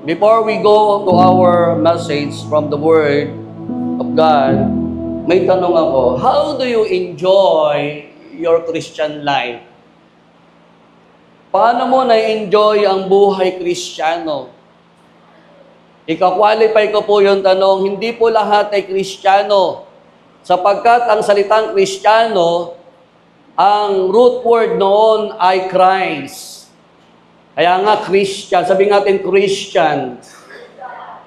Before we go to our message from the Word of God, may tanong ako, how do you enjoy your Christian life? Paano mo na-enjoy ang buhay Kristiyano? Ika-qualify ko po yung tanong, hindi po lahat ay Kristiyano. Sapagkat ang salitang Kristiyano, ang root word noon ay Christ. Kaya nga Christian, sabihin natin Christian.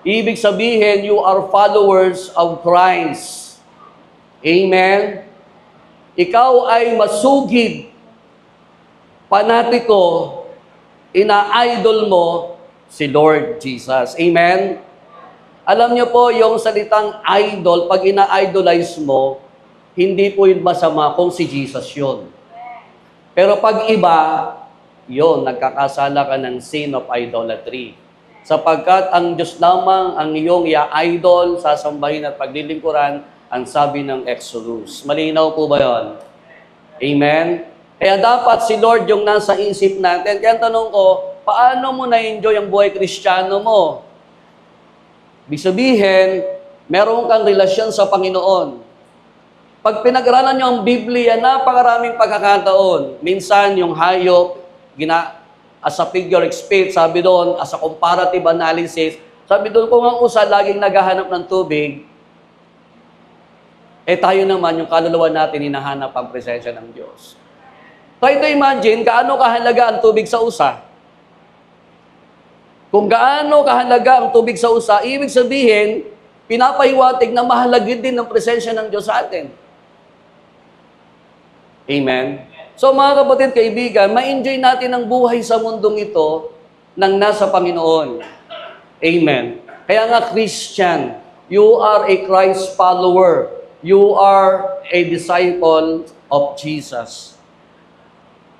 Ibig sabihin, you are followers of Christ. Amen? Ikaw ay masugid, panatiko, ina-idol mo si Lord Jesus. Amen? Alam niyo po, yung salitang idol, pag ina-idolize mo, hindi po yun masama kung si Jesus yun. Pero pag iba, yun, nagkakasala ka ng sin of idolatry. Sapagkat ang Diyos lamang ang iyong ia-idol, sasambahin at paglilingkuran, ang sabi ng Exodus. Malinaw po ba yun? Amen? Kaya dapat si Lord yung nasa isip natin. Kaya tanong ko, paano mo na-enjoy ang buhay Kristiyano mo? Ibig sabihin, meron kang relasyon sa Panginoon. Pag pinag-aralan nyo ang Biblia, napakaraming pagkakataon. Minsan, yung hayop, as a figure of speech, sabi doon, as a comparative analysis, sabi doon, kung ang usa laging naghahanap ng tubig, tayo naman, yung kaluluwa natin, hinahanap ang presensya ng Diyos. Try to imagine, gaano kahalaga ang tubig sa usa? Kung gaano kahalaga ang tubig sa usa, ibig sabihin, pinapahiwatig na mahalaga din ang presensya ng Diyos sa atin. Amen? So mga kapatid, kaibigan, ma-enjoy natin ang buhay sa mundong ito nang nasa Panginoon. Amen? Kaya nga Christian, you are a Christ follower. You are a disciple of Jesus.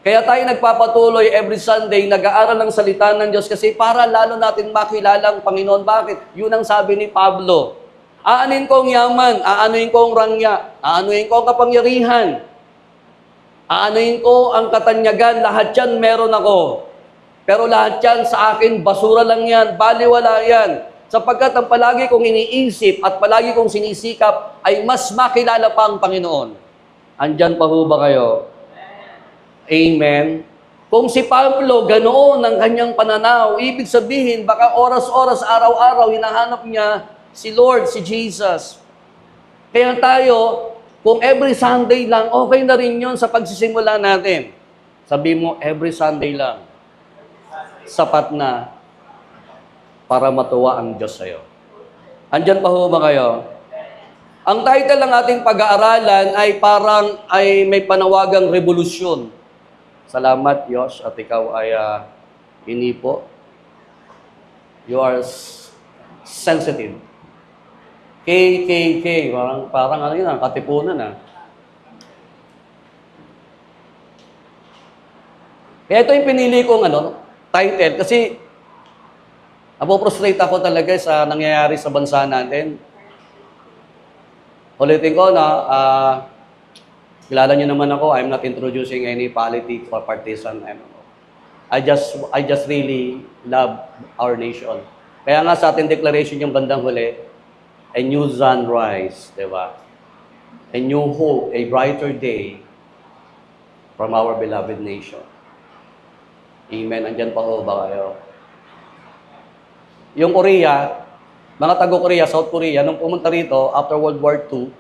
Kaya tayo nagpapatuloy every Sunday, nag-aaral ng salita ng Diyos kasi para lalo natin makilala ang Panginoon. Bakit? Yun ang sabi ni Pablo. Aanin ko ang yaman, aanuin ko ang rangya, aanuin ko ang kapangyarihan, aanuin ko ang katanyagan, lahat yan meron ako. Pero lahat yan sa akin, basura lang yan, baliwala yan. Sapagkat ang palagi kong iniisip at palagi kong sinisikap ay mas makilala pa ang Panginoon. Andyan pa ho ba kayo? Amen. Kung si Pablo ganoon ang kanyang pananaw, ibig sabihin, baka oras-oras, araw-araw, hinahanap niya si Lord, si Jesus. Kaya tayo, kung every Sunday lang, okay na rin yun sa pagsisimula natin. Sabi mo, every Sunday lang. Sapat na para matuwa ang Diyos sa'yo. Andyan pa ho ba kayo? Ang title ng ating pag-aaralan ay may panawagang revolusyon. Salamat, Diyos, at ikaw ay inipo. You are sensitive. KKK, parang ano yun, katipunan . Kaya ito yung pinili kong title, kasi napoprostrate ako talaga sa nangyayari sa bansa natin. Ulitin ko kilala niyo naman ako, I'm not introducing any politics or partisan. I just really love our nation. Kaya nga sa ating declaration yung bandang huli, a new sunrise, di ba? A new hope, a brighter day from our beloved nation. Amen. Andyan pa ho ba kayo? Yung Korea, mga tago-Korea, South Korea, nung pumunta rito after World War II,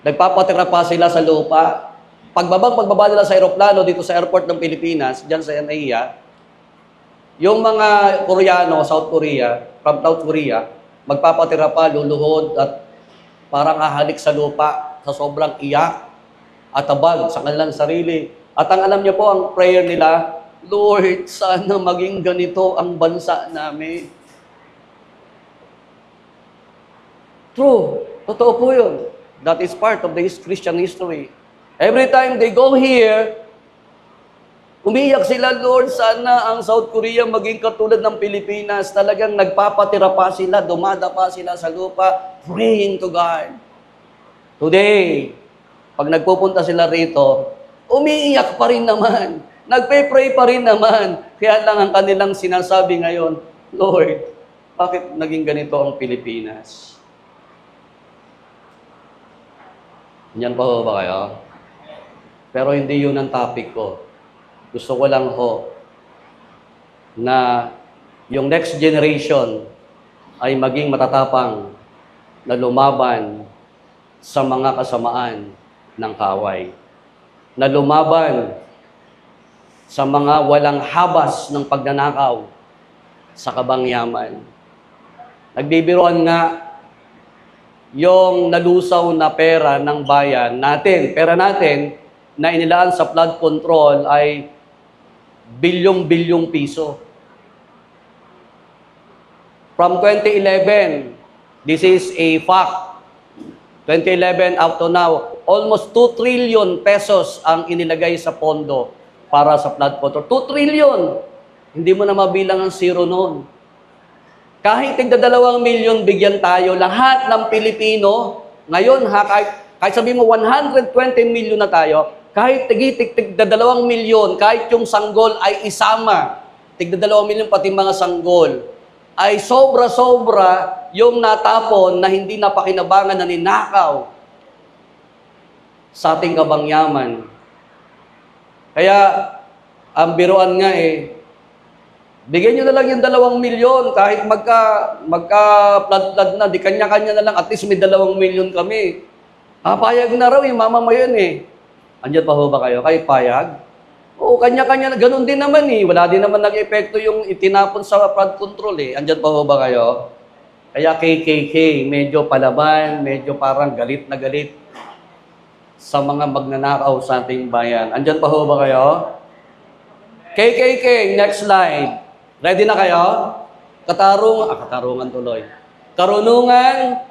nagpapatira pa sila sa lupa. Pagbaba nila sa aeroplano dito sa airport ng Pilipinas, dyan sa NAIA, yung mga Koreano, South Korea, from South Korea, magpapatira pa, luluhod, at parang ahalik sa lupa sa sobrang iyak at abag sa kanilang sarili. At ang alam niyo po, ang prayer nila, Lord, sana maging ganito ang bansa namin. True. Totoo po yun. That is part of the Christian history. Every time they go here, umiyak sila, Lord, sana ang South Korea maging katulad ng Pilipinas. Talagang nagpapatira pa sila, dumada pa sila sa lupa, praying to God. Today, pag nagpupunta sila rito, umiiyak pa rin naman. Nagpe-pray pa rin naman. Kaya lang ang kanilang sinasabi ngayon, Lord, bakit naging ganito ang Pilipinas? Yan pa ho ba kayo? Pero hindi yun ang topic ko. Gusto ko lang ho na yung next generation ay maging matatapang na lumaban sa mga kasamaan ng kaway. Na lumaban sa mga walang habas ng pagnanakaw sa kabangyaman. Nagbibiroan nga yung nalusaw na pera ng bayan natin, pera natin na inilaan sa flood control ay bilyong-bilyong piso. From 2011, this is a fact. 2011 up to now, almost 2 trillion pesos ang inilagay sa pondo para sa flood control. 2 trillion! Hindi mo na mabilang ang zero noon. Kahit tigda 2 milyon bigyan tayo, lahat ng Pilipino, ngayon ha, kahit sabihin mo 120 milyon na tayo, kahit tigda 2 milyon, kahit yung sanggol ay isama, tigda 2 milyon pati mga sanggol, ay sobra-sobra yung natapon na hindi napakinabangan na ninakaw sa ating kabangyaman. Kaya, ang biruan nga bigyan nyo na lang yung 2 milyon, kahit magka-flood na, di kanya-kanya na lang, at least may 2 milyon kami. Payag na raw, yung mama mo yun Andiyan pa ho ba kayo? Kayo payag? Oo, kanya-kanya na, ganun din naman Wala din naman nag-epekto yung itinapon sa flood control Andiyan pa ho ba kayo? Kaya KKK, medyo palaban, medyo parang galit na galit sa mga magnanakaw sa ating bayan. Andiyan pa ho ba kayo? KKK, next slide. Ready na kayo? Katarungan tuloy. Karunungan.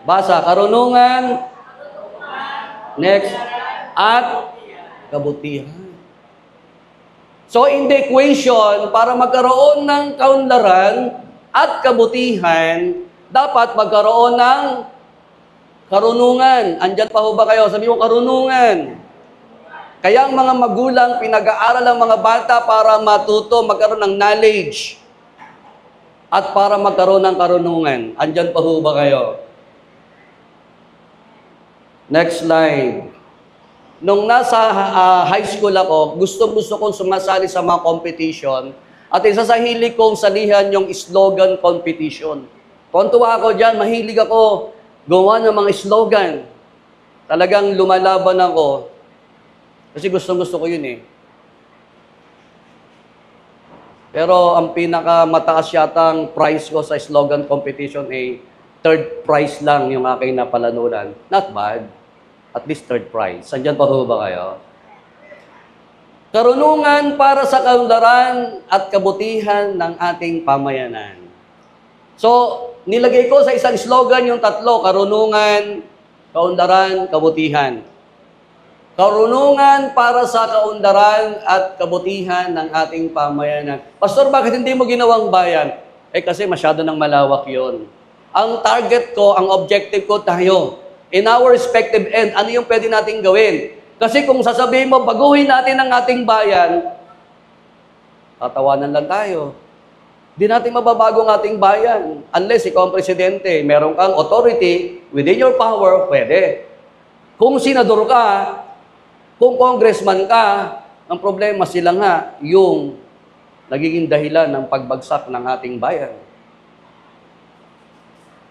Basa, karunungan. Next. At kabutihan. So in the equation, para magkaroon ng kaunlaran at kabutihan, dapat magkaroon ng karunungan. Andyan pa ho ba kayo? Sabi mo, karunungan. Kaya ang mga magulang, pinag-aaral ang mga bata para matuto, magkaroon ng knowledge. At para magkaroon ng karunungan. Andyan pa ho ba kayo? Next slide. Nung nasa high school ako, gusto kong sumasali sa mga competition. At isa sa hilig kong salihan yung slogan competition. Kontuwa ako dyan, mahilig ako gawa ng mga slogan. Talagang lumalaban ako. Kasi gusto ko yun Pero ang pinakamataas yatang prize ko sa slogan competition third prize lang yung aking napalanunan. Not bad. At least third prize. Sandyan pa ho ba kayo? Karunungan para sa kaunlaran at kabutihan ng ating pamayanan. So, nilagay ko sa isang slogan yung 3, karunungan, kaunlaran, kabutihan. Karunungan para sa kaunlaran at kabutihan ng ating pamayanan. Pastor, bakit hindi mo ginawang bayan? Kasi masyado nang malawak yon. Ang target ko, ang objective ko tayo, in our respective end, ano yung pwede nating gawin? Kasi kung sasabihin mo, baguhin natin ang ating bayan, tatawanan lang tayo. Di natin mababago ang ating bayan. Unless ikaw ang presidente, meron kang authority, within your power, pwede. Kung senador ka, kung congressman ka, ang problema sila nga yung nagiging dahilan ng pagbagsak ng ating bayan.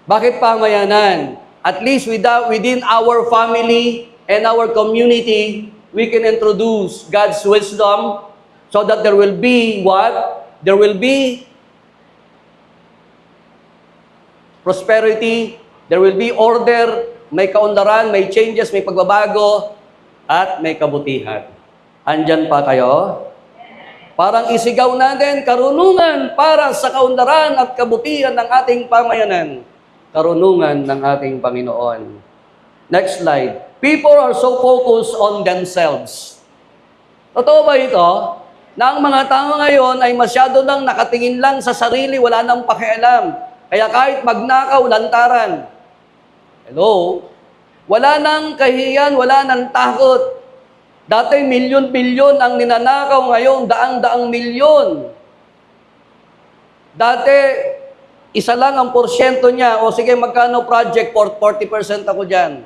Bakit pamayanan? At least within our family and our community, we can introduce God's wisdom so that there will be what? There will be prosperity, there will be order, may kaunlaran, may changes, may pagbabago, at may kabutihan. Andyan pa kayo? Parang isigaw natin, karunungan para sa kaunlaran at kabutihan ng ating pamayanan. Karunungan ng ating Panginoon. Next slide. People are so focused on themselves. Totoo ba ito? Na ang mga tao ngayon ay masyado nang nakatingin lang sa sarili, wala nang pakialam. Kaya kahit magnakaw, lantaran. Hello? Wala nang kahiyan, wala nang takot. Dati milyon-milyon ang ninanakaw, ngayon daang-daang milyon. Dati, isa lang ang porsyento niya. O sige, magkano project? 40% ako dyan.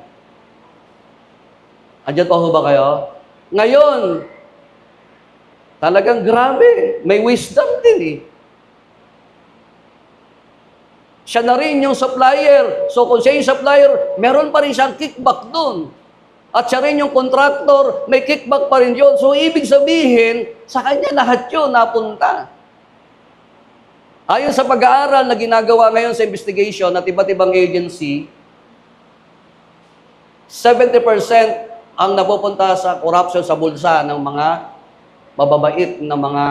Andyan pa ho ba kayo? Ngayon, talagang grabe. May wisdom din eh. Siya na rin yung supplier. So kung siya yung supplier, meron pa rin siyang kickback dun. At siya rin yung contractor, may kickback pa rin yun. So ibig sabihin, sa kanya lahat yun napunta. Ayon sa pag-aaral na ginagawa ngayon sa investigation at iba't ibang agency, 70% ang napupunta sa corruption sa bulsa ng mga mababait na mga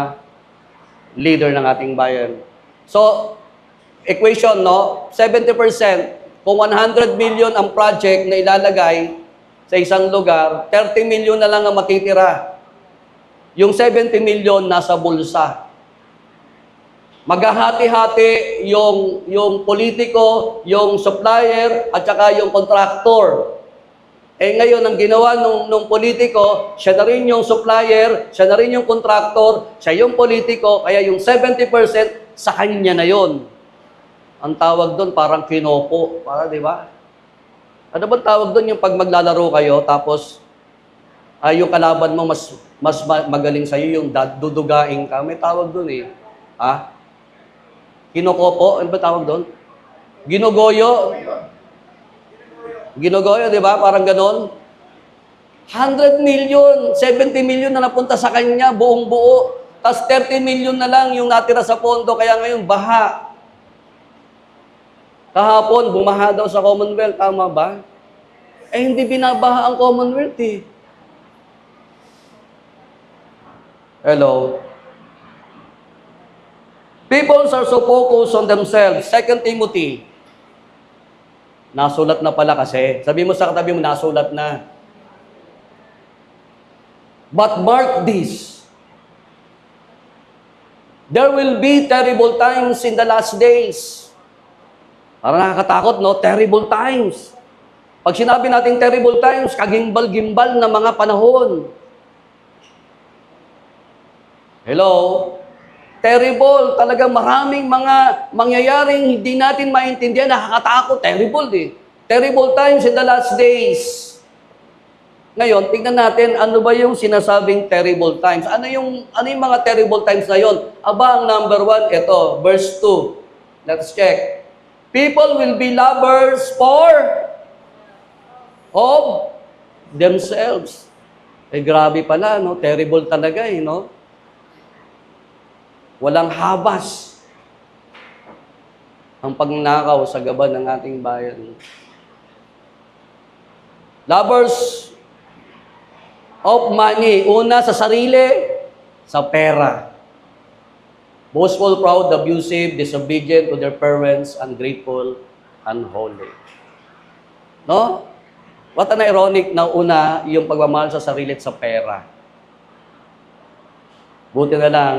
leader ng ating bayan. So, equation, no? 70%, kung 100 million ang project na ilalagay sa isang lugar, 30 million na lang ang matitira. Yung 70 million nasa bulsa. Maghahati-hati yung politiko, yung supplier, at saka yung contractor. Eh ngayon, ang ginawa nung politiko, siya na rin yung supplier, siya na rin yung contractor, siya yung politiko, kaya yung 70% sa kanya na yon. Ang tawag doon parang kinopo, para di ba? Ano ba tawag doon yung pag maglalaro kayo, tapos yung kalaban mo mas magaling sa'yo, yung dudugain ka, may tawag doon eh. Ha? Kinokopo, ano ba tawag doon? Ginogoyo. Ginogoyo, di ba? Parang ganon. 100 million, 70 million na napunta sa kanya, buong buo. Tapos 30 million na lang yung natira sa pondo, kaya ngayon, baha. Kahapon, bumaha daw sa Commonwealth, tama ba? Eh, hindi binabaha ang Commonwealth eh. Hello? People are so focused on themselves. 2 Timothy. Nasulat na pala kasi. Sabi mo sa katabi mo, nasulat na. But mark this. There will be terrible times in the last days. Parang nakakatakot, no? Terrible times. Pag sinabi natin terrible times, kagimbal-gimbal na mga panahon. Hello? Terrible. Talagang maraming mga mangyayaring hindi natin maintindihan. Nakakatakot. Terrible eh. Terrible times in the last days. Ngayon, tingnan natin ano ba yung sinasabing terrible times. Ano yung mga terrible times na yon? Aba, ang number 1, ito, verse 2. Let's check. People will be lovers of themselves. Eh, grabe pala, no? Terrible talaga eh, no? Walang habas ang pagnakaw sa gaban ng ating bayan. Lovers of money. Una, sa sarili, sa pera. Boastful, proud, abusive, disobedient to their parents, ungrateful, unholy. No? What an ironic na una, yung pagmamahal sa sarili at sa pera. Buti na lang,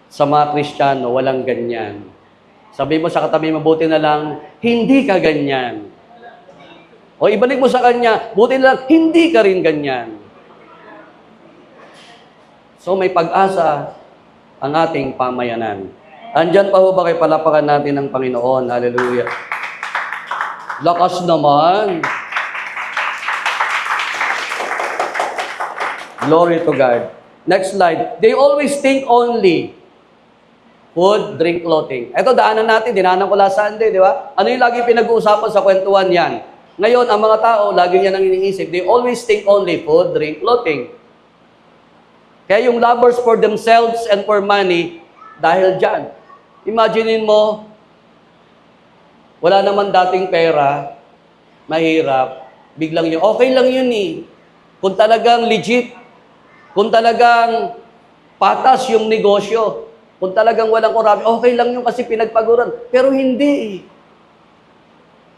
sa mga Kristiyano, walang ganyan. Sabi mo sa katabi, mabuti na lang, hindi ka ganyan. O ibalik mo sa kanya, buti na lang, hindi ka rin ganyan. So may pag-asa ang ating pamayanan. Andyan pa ho ba kay palapakan natin ng Panginoon? Hallelujah. Lakas naman. Glory to God. Next slide. They always think only food, drink, clothing. Ito, daanan natin. Dinaanan ko last Sunday, di ba? Ano yung lagi pinag-uusapan sa kwentuhan yan? Ngayon, ang mga tao, lagi yan ang iniisip. They always think only food, drink, clothing. Kaya yung lovers for themselves and for money, dahil dyan. Imaginein mo, wala naman dating pera, mahirap, biglang yun. Okay lang yun eh. Kung talagang legit, kung talagang patas yung negosyo, kung talagang walang corruption, okay lang yun kasi pinagpaguran. Pero hindi.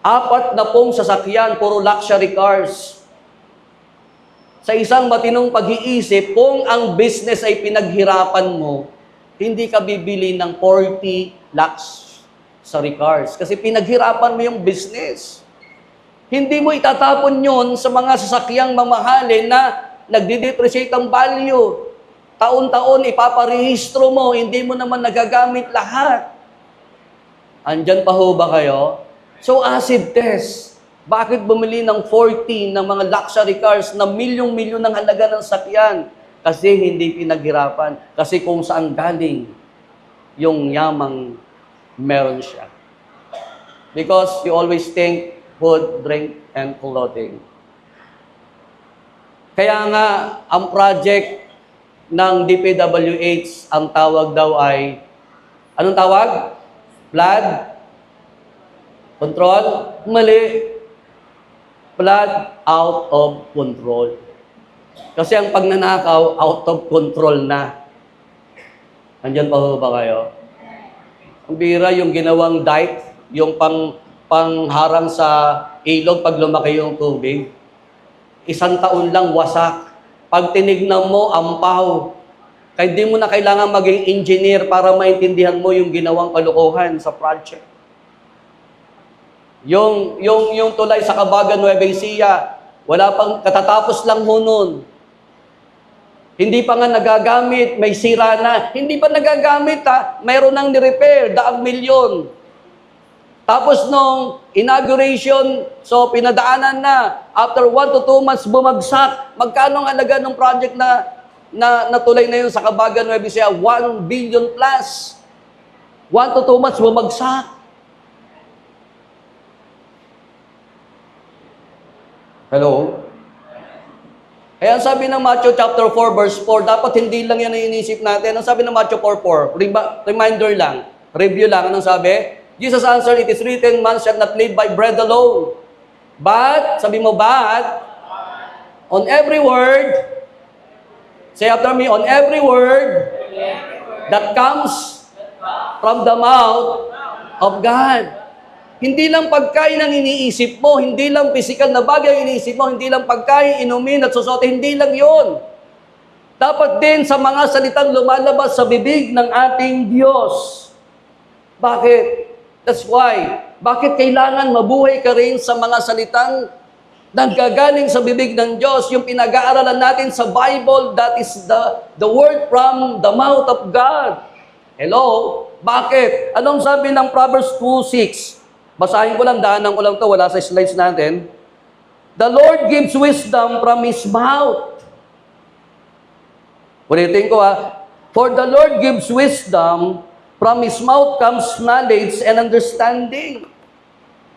40 sasakyan, puro luxury cars. Sa isang matinong pag-iisip, kung ang business ay pinaghirapan mo, hindi ka bibili ng 40 luxury cars. Kasi pinaghirapan mo yung business. Hindi mo itatapon yun sa mga sasakyang mamahalin na nagdi-depreciate ang value. Taon-taon ipaparehistro mo, hindi mo naman nagagamit lahat. Andyan pa ho ba kayo? So acid test. Bakit bumili ng 14 ng mga luxury cars na milyong-milyon ng halaga ng sakyan? Kasi hindi pinaghirapan. Kasi kung saan galing yung yamang meron siya. Because you always think food, drink, and clothing. Kaya nga, ang project ng DPWH, ang tawag daw ay, anong tawag? Flood? Control? Mali. Flood out of control. Kasi ang pagnanakaw, out of control na. Andyan pa ho ba kayo? Ang bira yung ginawang dike, yung pangharang sa ilog pag lumaki yung tubig. 1 taon lang wasak. Pag tinignan mo, ampaw. Kaya di mo na kailangan maging engineer para maintindihan mo yung ginawang kalokohan sa project. Yung tulay sa Cabagan, Nueva Ecija, wala pang katatapos lang ho nun. Hindi pa nga nagagamit, may sira na. Hindi pa nagagamit ha, mayroon nang ni-repair, 100,000,000. Tapos nung inauguration, so pinadaanan na, after 1 to 2 months bumagsak. Magkano ang halaga ng project na tulay na yun sa Cabagan, Nueva Ecija? 1 billion plus. 1 to 2 months bumagsak. Hello? Kaya ang sabi ng Matthew chapter 4 verse 4, dapat hindi lang yan ang inisip natin. Ang sabi ng Matthew 4:4, reminder lang, review lang. Anong sabi? Jesus answered, "It is written, man shall not live by bread alone. But," sabi mo, "but, on every word," say after me, "on every word that comes from the mouth of God." Hindi lang pagkain ang iniisip mo, hindi lang physical na bagay ang iniisip mo, hindi lang pagkain, inumin at susuotin, hindi lang yon. Dapat din sa mga salitang lumalabas sa bibig ng ating Diyos. Bakit? That's why. Bakit kailangan mabuhay ka rin sa mga salitang nanggagaling sa bibig ng Diyos? Yung pinag-aaralan natin sa Bible, that is the word from the mouth of God. Hello? Bakit? Anong sabi ng Proverbs 2:6? Basahin ko lang, daanan ko lang to, wala sa slides natin. The Lord gives wisdom from His mouth. Ulitin ko ha. For the Lord gives wisdom, from His mouth comes knowledge and understanding.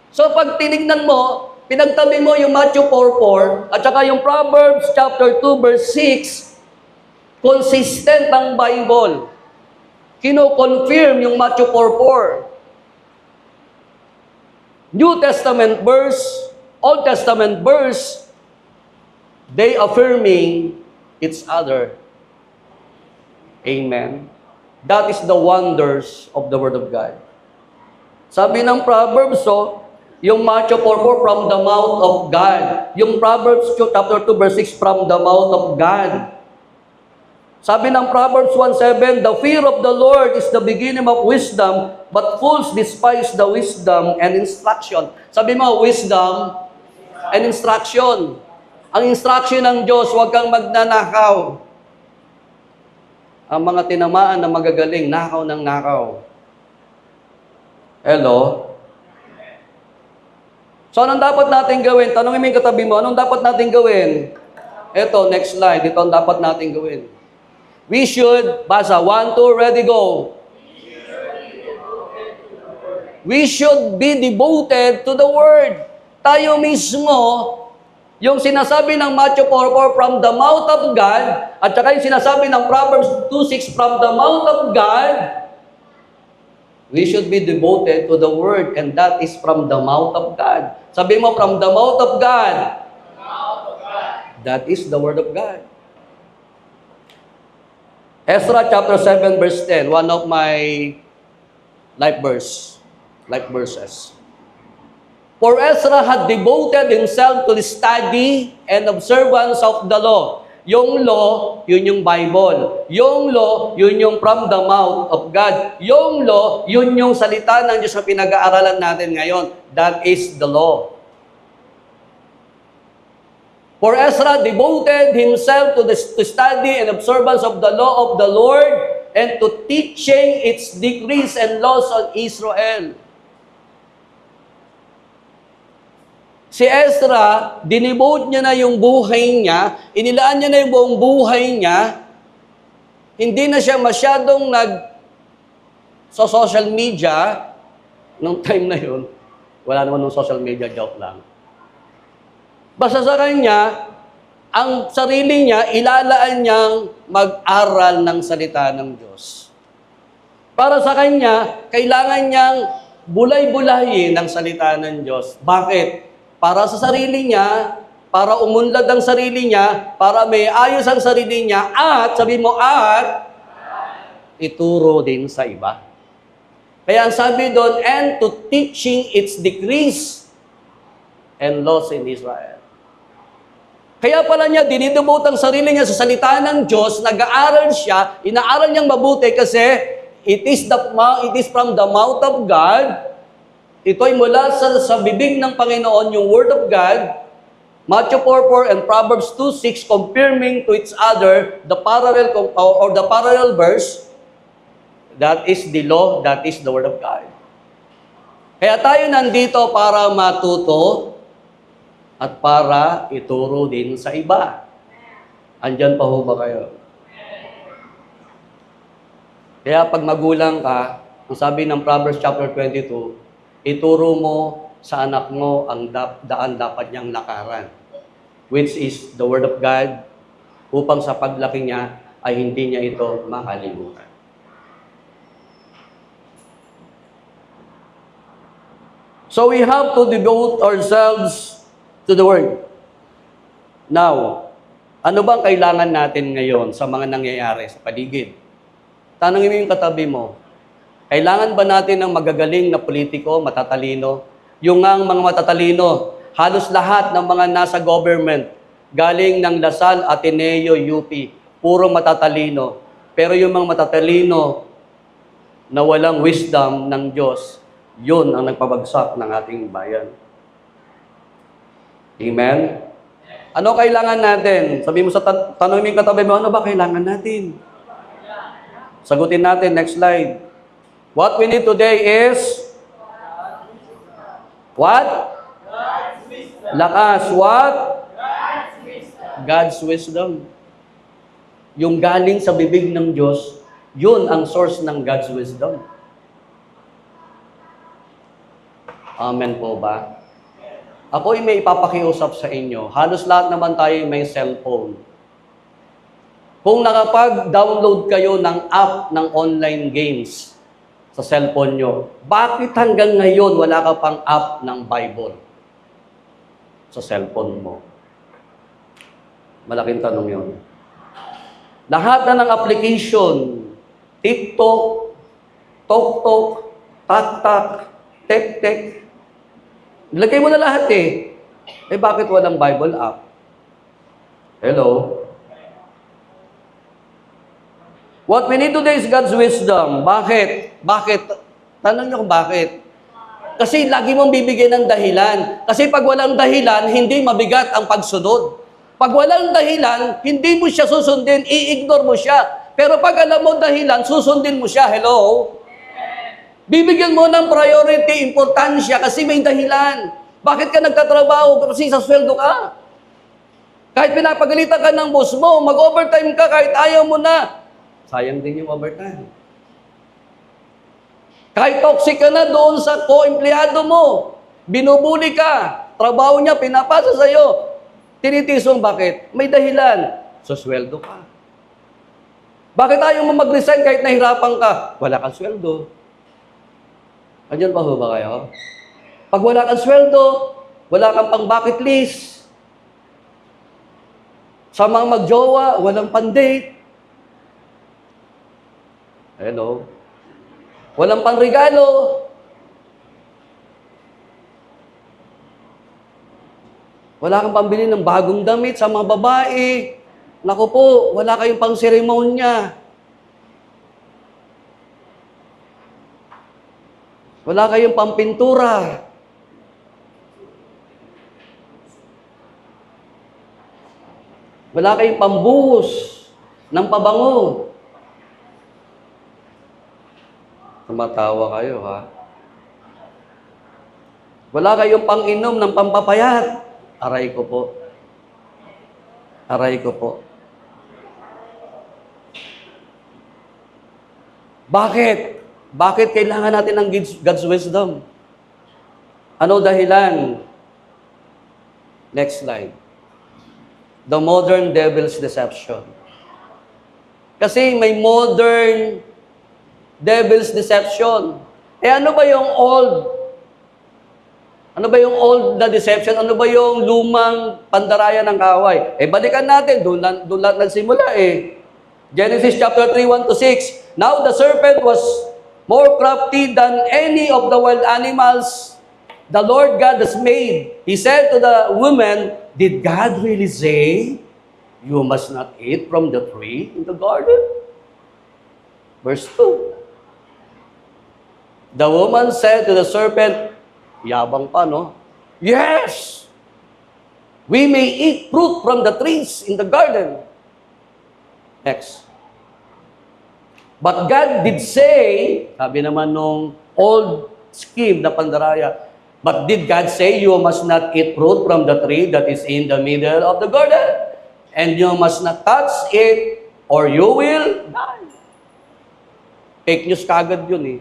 So pag tinignan mo, pinagtabi mo yung Matthew 4:4 at saka yung Proverbs chapter 2 verse 6, consistent ang Bible. Kino-confirm yung Matthew 4:4. New Testament verse, Old Testament verse, they affirming each other. Amen. That is the wonders of the Word of God. Sabi ng Proverbs, yung Matthew 4:4 from the mouth of God. Yung Proverbs chapter 2 verse 6 from the mouth of God. Sabi ng Proverbs 1:7, the fear of the Lord is the beginning of wisdom, but fools despise the wisdom and instruction. Sabi mo, wisdom and instruction. Ang instruction ng Diyos, huwag kang magnanakaw. Ang mga tinamaan na magagaling, nakaw ng nakaw. Hello? So, anong dapat natin gawin? Tanongin mo yung katabi mo, anong dapat natin gawin? Ito, next slide. Ito ang dapat natin gawin. We should, basa, 1, 2, ready, go. We should be devoted to the Word. Tayo mismo, yung sinasabi ng Matthew 4:4 from the mouth of God, at saka yung sinasabi ng Proverbs 2:6 from the mouth of God, we should be devoted to the Word, and that is from the mouth of God. Sabi mo, from the mouth of God. That is the Word of God. Ezra chapter 7 verse 10, one of my life verses. For Ezra had devoted himself to the study and observance of the law. Yung law, yun yung Bible. Yung law, yun yung from the mouth of God. Yung law, yun yung salita ng Diyos na pinag-aaralan natin ngayon. That is the law. For Ezra devoted himself to study and observance of the law of the Lord and to teaching its decrees and laws on Israel. Si Ezra, dinivote niya na yung buhay niya, inilaan niya na yung buong buhay niya, hindi na siya masyadong sa social media, nung time na yun, wala naman nung social media, joke lang. Basta sa kanya, ang sarili niya, ilalaan niyang mag-aral ng salita ng Diyos. Para sa kanya, kailangan niyang bulay-bulayin ang salita ng Diyos. Bakit? Para sa sarili niya, para umunlad ang sarili niya, para may ayos ang sarili niya, at, sabi mo, at ituro din sa iba. Kaya ang sabi doon, and to teaching its decrees and laws in Israel. Kaya pala niya, dinidubot ang sarili niya sa salita ng Diyos, nag-aaral siya, inaaral niyang mabuti kasi it is from the mouth of God. Ito ay mula sa bibig ng Panginoon, yung Word of God, Matthew 4:4 and Proverbs 2:6, confirming to each other the parallel verse, that is the law, that is the Word of God. Kaya tayo nandito para matuto at para ituro din sa iba. Andyan pa ho ba kayo? Kaya pag magulang ka, ang sabi ng Proverbs chapter 22, ituro mo sa anak mo ang daan dapat niyang lakaran, which is the Word of God, upang sa paglaki niya ay hindi niya ito makalimutan. So we have to devote ourselves to the Word. Now, ano bang kailangan natin ngayon sa mga nangyayari sa paligid? Tanungin mo yung katabi mo, kailangan ba natin ng magagaling na politiko, matatalino? Yung ang mga matatalino, halos lahat ng mga nasa government, galing ng Lasal, Ateneo, UP, puro matatalino. Pero yung mga matatalino na walang wisdom ng Diyos, yun ang nagpabagsak ng ating bayan. Amen? Ano kailangan natin? Sabi mo sa tanongin katabi mo, ano ba kailangan natin? Sagutin natin, next slide. What we need today is what? Lakas. What? God's wisdom. Yung galing sa bibig ng Diyos, yun ang source ng God's wisdom. Amen po ba? Ako'y may ipapakiusap sa inyo. Halos lahat naman tayo may cellphone. Kung nakapag-download kayo ng app ng online games sa cellphone nyo, bakit hanggang ngayon wala ka pang app ng Bible sa cellphone mo? Malaking tanong yun. Lahat na ng application, TikTok, TokTok, TakTak, TekTek, nilagay mo na lahat eh. Eh bakit walang Bible app? Hello? What we need today is God's wisdom. Bakit? Bakit? Tanong niyo kung bakit. Kasi lagi mong bibigyan ng dahilan. Kasi pag walang dahilan, hindi mabigat ang pagsunod. Pag walang dahilan, hindi mo siya susundin, i-ignore mo siya. Pero pag alam mo dahilan, susundin mo siya. Hello? Bibigyan mo ng priority, importansya kasi may dahilan. Bakit ka nagtatrabaho? Kasi sa sweldo ka. Kahit pinapagalitan ka ng boss mo, mag-overtime ka kahit ayaw mo na. Sayang din yung overtime. Kahit toxic ka na doon sa ko-empleyado mo, binubuli ka, trabaho niya, pinapasa sa'yo. Tinitisong bakit? May dahilan. Sa sweldo ka. Bakit ayaw mo mag-resign kahit nahirapan ka? Wala kang sweldo. Andiyan pa ho ba kayo? Pag wala kang sweldo, wala kang pang bucket list. Sa mga magjowa, walang pan-date. Hello? Walang pang-regalo. Wala kang pambili ng bagong damit sa mga babae. Naku po, wala kayong pang-seremonya. Wala kayong pampintura. Wala kayong pambuhos ng pabango. Tumatawa kayo, ha? Wala kayong pang-inom ng pampapayat. Aray ko po. Aray ko po. Bakit? Bakit kailangan natin ng God's wisdom? Ano dahilan? Next slide. The modern devil's deception. Kasi may modern devil's deception. Ano ba yung old? Ano ba yung old na deception? Ano ba yung lumang pandaraya ng kaaway? Balikan natin. Doon lang nagsimula Genesis chapter 3, 1 to 6. Now the serpent was more crafty than any of the wild animals the Lord God has made. He said to the woman, did God really say, you must not eat from the tree in the garden? Verse 2. The woman said to the serpent, yabang pa, no? Yes! We may eat fruit from the trees in the garden. Next. But God did say, sabi naman nung old scheme na pandaraya, but did God say, you must not eat fruit from the tree that is in the middle of the garden? And you must not touch it, or you will die. Fake news kagad yun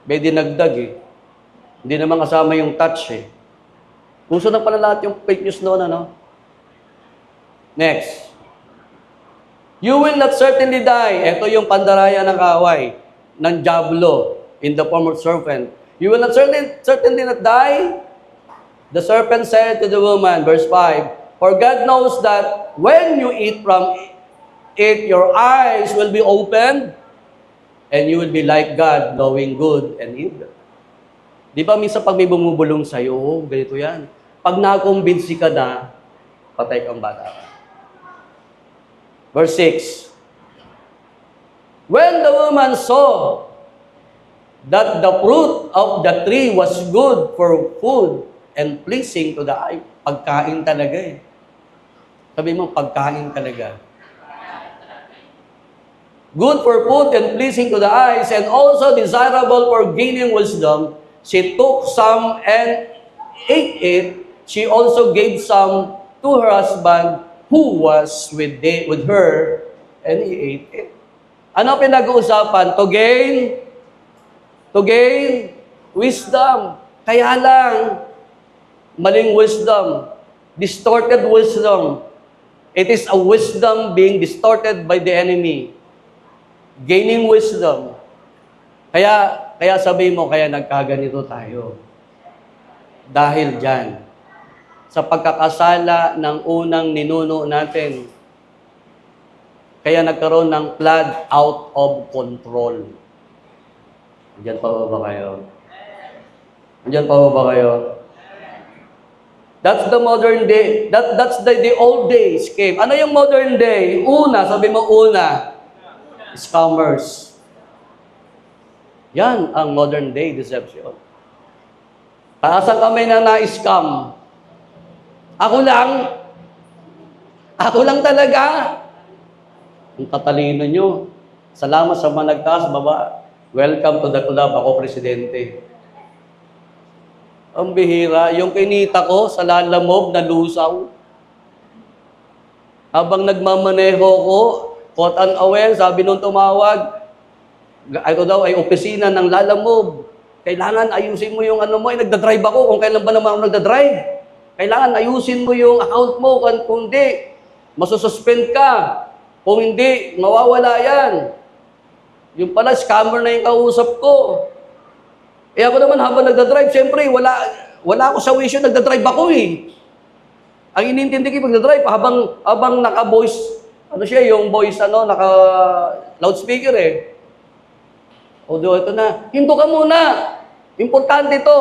May dinagdag Hindi naman kasama yung touch Puso na pala lahat yung fake news noon, ano? Next. You will not certainly die. Ito yung pandaraya ng kaaway, ng diablo, in the form of serpent. You will not certainly not die. The serpent said to the woman, verse 5, for God knows that when you eat from it, your eyes will be opened, and you will be like God, knowing good and evil. Di ba minsan pag may bumubulong sa'yo, ganito yan. Pag nakumbinsi ka na, patay kang bata. Verse 6. When the woman saw that the fruit of the tree was good for food and pleasing to the eye, pagkain talaga Sabi mo, pagkain talaga. Good for food and pleasing to the eyes, and also desirable for gaining wisdom, she took some and ate it. She also gave some to her husband who was with her, and he ate it. Ano pinag-uusapan? To gain wisdom. Kaya lang, maling wisdom, distorted wisdom. It is a wisdom being distorted by the enemy. Gaining wisdom. Kaya sabi mo, kaya nagkaganito tayo. Dahil dyan, sa pagkakasala ng unang ninuno natin, kaya nagkaroon ng flood out of control. Andiyan pa ba kayo? Andiyan pa ba kayo? That's the modern day. That's the old days came. Ano yung modern day? Una, sabi mo una, scammers. Yan ang modern day deception. Taasan kami na na-scam. Ako lang talaga. Ang tatalino nyo. Salamat sa mga nagtaas, baba. Welcome to the club. Ako, presidente. Ang bihira. Yung kinita ko sa lalamog na lusaw. Habang nagmamaneho ko, caught unaware, sabi nung tumawag, ito daw ay opisina ng lalamog. Kailangan ayusin mo yung ano mo. Nagdadrive ako. Kung kailan ba naman ako nagdadrive? Kailangan ayusin mo yung account mo. Kung hindi, masususpend ka. Kung hindi, mawawala yan. Yung pala, scammer na yung kausap ko. Ako naman habang nagdadrive, siyempre, wala ako sa wisyo, nagdadrive ako Ang inintindi ko pagdadrive, habang naka-voice, yung voice, naka-loudspeaker Although ito na, hinto ka muna. Importante ito.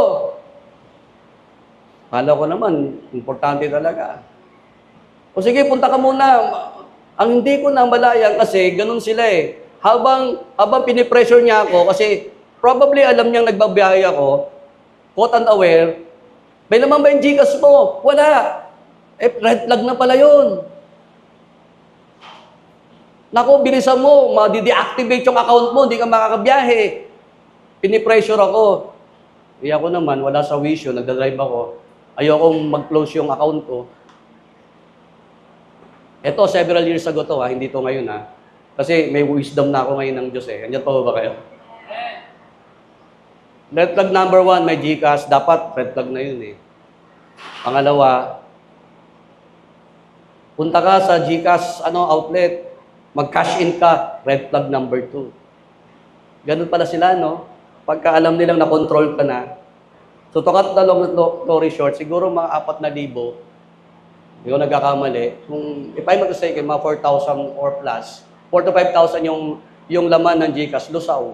Kala ko naman, importante talaga. O sige, punta ka muna. Ang hindi ko na malayan kasi ganun sila Habang pinipressure niya ako, kasi probably alam niyang nagbabiyahe ako, caught unaware, may naman ba yung Gcash mo? Wala. Red flag na pala yun. Naku, bilisan mo, madi-deactivate yung account mo, hindi ka makakabiyahe. Pinipressure ako. Ako naman, wala sa wisyo, nagdadrive ako. Ayokong mag-close yung account ko. Ito, several years ago to hindi to ngayon Kasi may wisdom na ako ngayon ng Diyos Andiyan pa ba kayo? Red flag number 1, may GCash. Dapat red flag na yun Pangalawa, punta ka sa GCash outlet, mag-cash in ka, red flag number 2. Ganun pala sila, no? Pagka alam nilang na-control ka na. So, to cut the long story short, siguro mga 4,000, hindi ko nagkakamali. Kung, if I'm not mistaken, mga 4,000 or plus, 4 to 5,000 yung laman ng GCash, lusaw.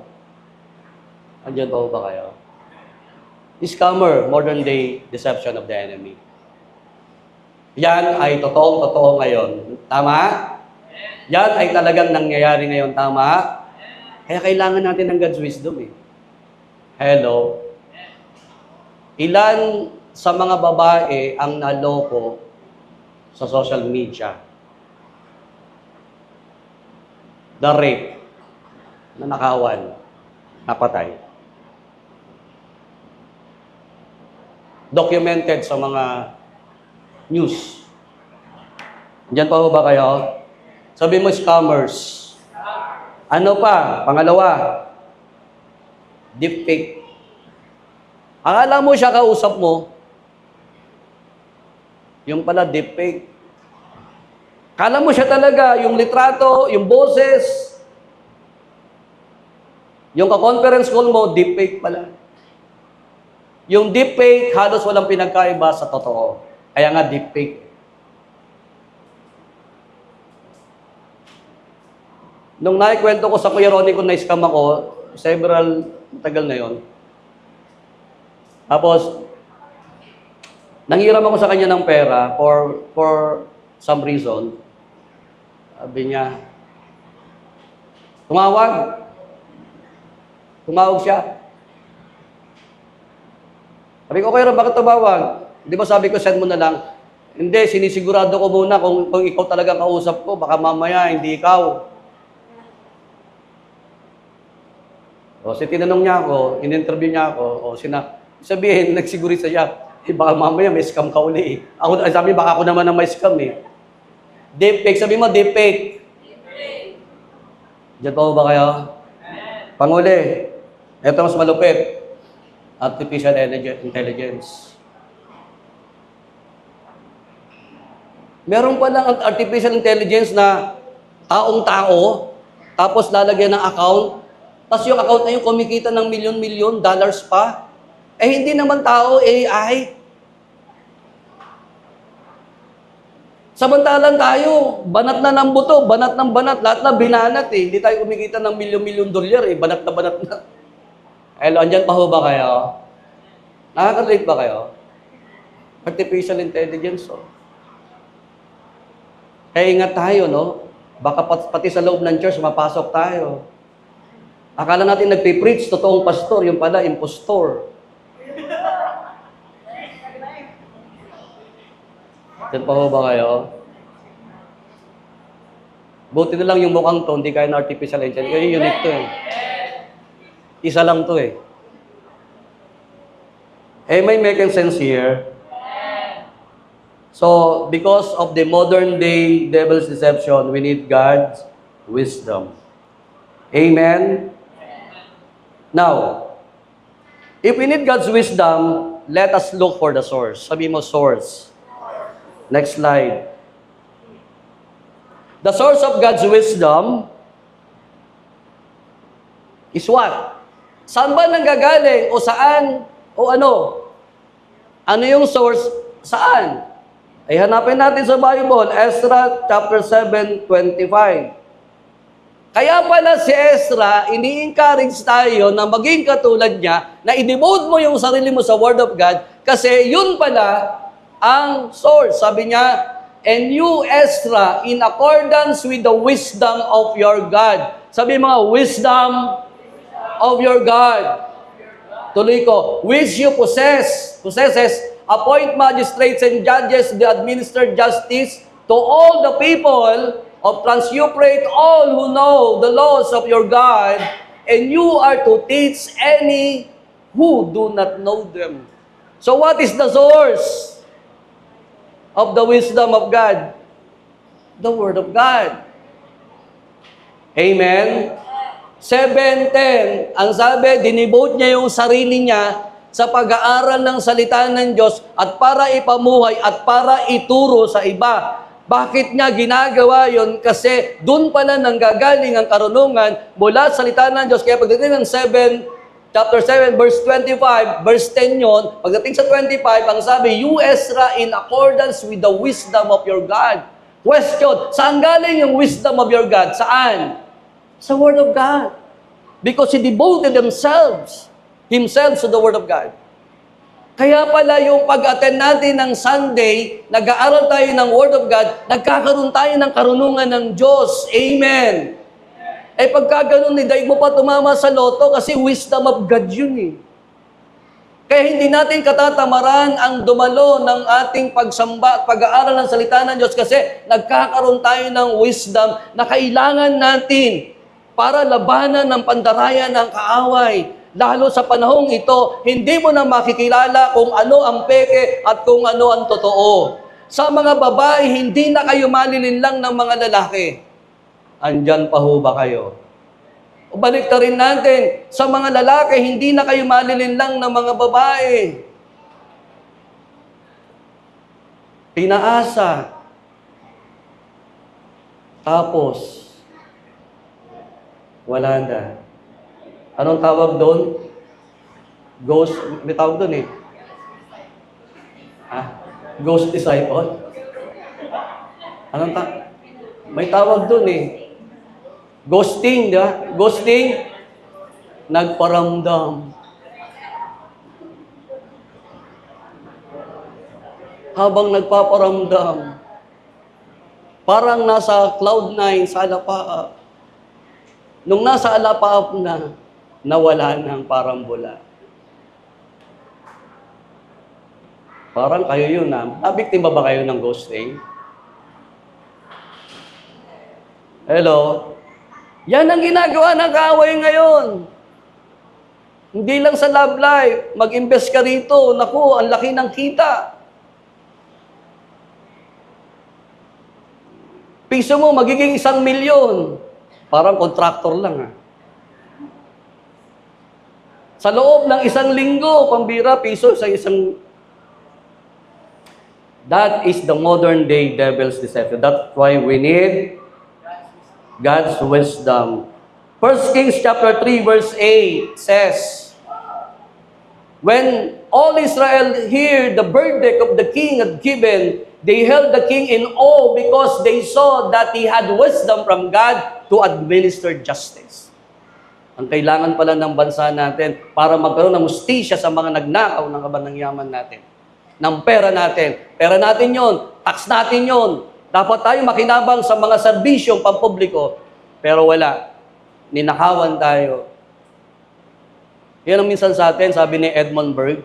Andiyan ba kayo? Scammer, modern day deception of the enemy. Yan ay totoo ngayon. Tama? Yan ay talagang nangyayari ngayon. Tama? Kaya kailangan natin ng God's wisdom Hello? Ilan sa mga babae ang naloko sa social media? The rape, nanakawan, napatay. Documented sa mga news. Diyan pa ba kayo? Sabi mo, scammers. Ano pa? Pangalawa, deepfake. Akala mo siya kausap mo, yung pala deepfake. Akala mo siya talaga, yung litrato, yung boses, yung ka-conference call mo, deepfake pala. Yung deepfake, halos walang pinagkaiba sa totoo. Kaya nga deepfake. Nung naikwento ko sa Kuya Ronnie kung na-scam ako, tagal na yon. Tapos, nanghiram ako sa kanya ng pera for some reason. Sabi niya, tumawag siya. Sabi ko, Kuya Ron, bakit tumawag? Di ba sabi ko, send mo na lang. Hindi, sinisigurado ko muna kung ikaw talaga kausap ko, baka mamaya hindi ikaw. O, tinanong niya ako, in-interview niya ako, sabihin, nagsigurisa siya, baka mamaya may scam ka uli sabi, baka ako naman na may scam Deepfake, sabi mo, deepfake. Diyan pa ba kayo? Panguli, ito mas malupit. Artificial intelligence. Meron palang artificial intelligence na taong-tao, tapos lalagyan ng account, tapos yung account na yung kumikita ng milyon-milyon dollars pa. Hindi naman tao, AI. Samantalang tayo, banat na ng buto, banat ng banat, lahat na binanat Hindi tayo kumikita ng milyon-milyon dolyar banat na. Hello, andyan pa ho ba kayo? Nakaka-relate ba kayo? Artificial intelligence, Kaya ingat tayo, no? Baka pati sa loob ng church, mapasok tayo. Akala natin nagpipreach, totoong pastor, yung pala, impostor. Andyan pa ho ba kayo? Buti na lang yung mukhang to, hindi kaya na artificial intelligence. Kaya unique to Isa lang to Am I making sense here? So, because of the modern day devil's deception, we need God's wisdom. Amen? Now, if we need God's wisdom, let us look for the source. Sabi mo, source. Next slide. The source of God's wisdom is what? Saan ba nanggagaling? O saan? O ano? Ano yung source? Saan? Ay hanapin natin sa Bible, Ezra chapter 7:25. Kaya pala si Ezra, ini-encourage tayo na maging katulad niya, na i-devote mo yung sarili mo sa Word of God, kasi yun pala ang source. Sabi niya, and you, Ezra, in accordance with the wisdom of your God. Sabi mga, wisdom of your God. Tuloy ko, which you possesses, appoint magistrates and judges to administer justice to all the people of transuperate all who know the laws of your God, and you are to teach any who do not know them. So what is the source of the wisdom of God? The Word of God. Amen? 7:10, ang sabi, dinivote niya yung sarili niya sa pag-aaral ng salita ng Diyos at para ipamuhay at para ituro sa iba. Bakit niya ginagawa yon? Kasi doon pala nanggagaling ang karunungan mula sa salita ng Diyos. Kaya pagdating ng chapter 7, verse 25, verse 10 yon, pagdating sa 25, ang sabi, You, Ezra, in accordance with the wisdom of your God. Question, saan galing yung wisdom of your God? Saan? Sa Word of God. Because he devoted himself to the Word of God. Kaya pala yung pag-attend natin ng Sunday, nag-aaral tayo ng Word of God, nagkakaroon tayo ng karunungan ng Diyos. Amen. Eh pagka ganun, daig mo pa tumama sa loto kasi wisdom of God yun eh. Kaya hindi natin katatamaran ang dumalo ng ating pagsamba at pag-aaral ng salita ng Diyos kasi nagkakaroon tayo ng wisdom na kailangan natin para labanan ng pandarayan ng kaaway. Lalo sa panahong ito, hindi mo na makikilala kung ano ang peke at kung ano ang totoo. Sa mga babae, hindi na kayo malilinlang ng mga lalaki. Andyan pa ho ba kayo? O balik na rin natin, sa mga lalaki, hindi na kayo malilinlang ng mga babae. Pinaasa. Tapos, wala na. Anong tawag doon? Ghost, may tawag doon eh. Ghost disciple? May tawag doon eh. Ghosting, di ba? Ghosting, nagparamdam. Habang nagpaparamdam, parang nasa cloud 9 sa alapaap. Nung nasa alapaap na, nawala ng parambula. Parang kayo yun nabiktima ba kayo ng ghosting? Hello? Yan ang ginagawa ng kaaway ngayon. Hindi lang sa love life, mag-invest ka rito, naku, ang laki ng kita. Piso mo, magiging 1,000,000. Parang contractor lang Sa loob ng 1 linggo, pambira, piso sa isang... That is the modern day devil's deception. That's why we need God's wisdom. 1 Kings chapter 3 verse 8 says, When all Israel heard the verdict of the king had given, they held the king in awe because they saw that he had wisdom from God to administer justice. Ang kailangan pala ng bansa natin para magkaroon ng hustisya sa mga nagnakaw ng kabanang yaman natin. Ng pera natin. Pera natin yon, tax natin yon. Dapat tayo makinabang sa mga serbisyong pampubliko. Pero wala. Ninakawan tayo. Yan ang minsan sa atin, sabi ni Edmund Burke,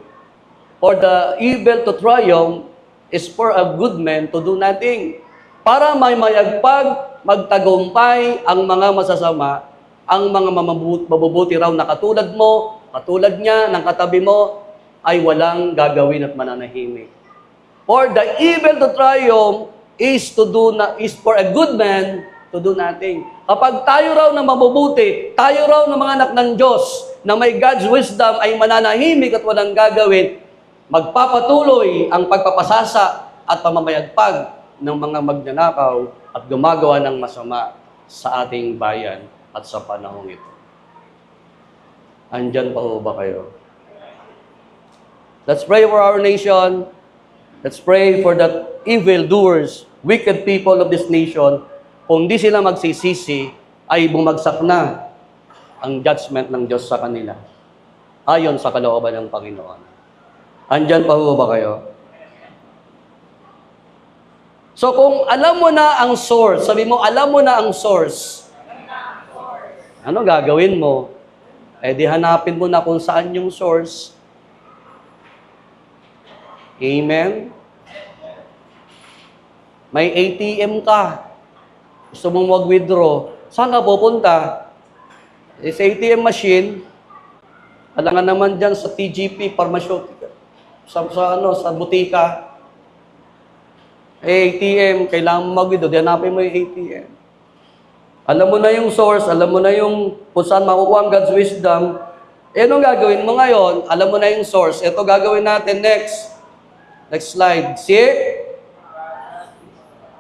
For the evil to triumph is for a good man to do nothing. Para may mayagpag, magtagumpay ang mga masasama, ang mga mabubuti raw na katulad mo, katulad niya, ng katabi mo, ay walang gagawin at mananahimik. For the evil to triumph is for a good man to do nothing. Kapag tayo raw na mabubuti, tayo raw na mga anak ng Diyos, na may God's wisdom ay mananahimik at walang gagawin, magpapatuloy ang pagpapasasa at pamamayagpag ng mga magnanakaw at gumagawa ng masama sa ating bayan at sa panahong ito. Andyan pa ho ba kayo? Let's pray for our nation. Let's pray for the evildoers, wicked people of this nation. Kung di sila magsisisi, ay bumagsak na ang judgment ng Diyos sa kanila. Ayon sa kalooban ng Panginoon. Andyan pa ho ba kayo? So kung alam mo na ang source, sabi mo, alam mo na ang source, ano gagawin mo? Eh di hanapin mo na kung saan yung source. Amen? May ATM ka. Gusto mong mag-withdraw, saan ka pupunta? Sa ATM machine, alangan naman dyan sa TGP, pharmaceutical, sa butika. ATM, kailangan mo mag-withdraw, hanapin mo yung ATM. Alam mo na yung source, alam mo na yung kung saan makukuha ang God's wisdom. Anong gagawin mo ngayon? Alam mo na yung source. Ito gagawin natin next. Next slide. See?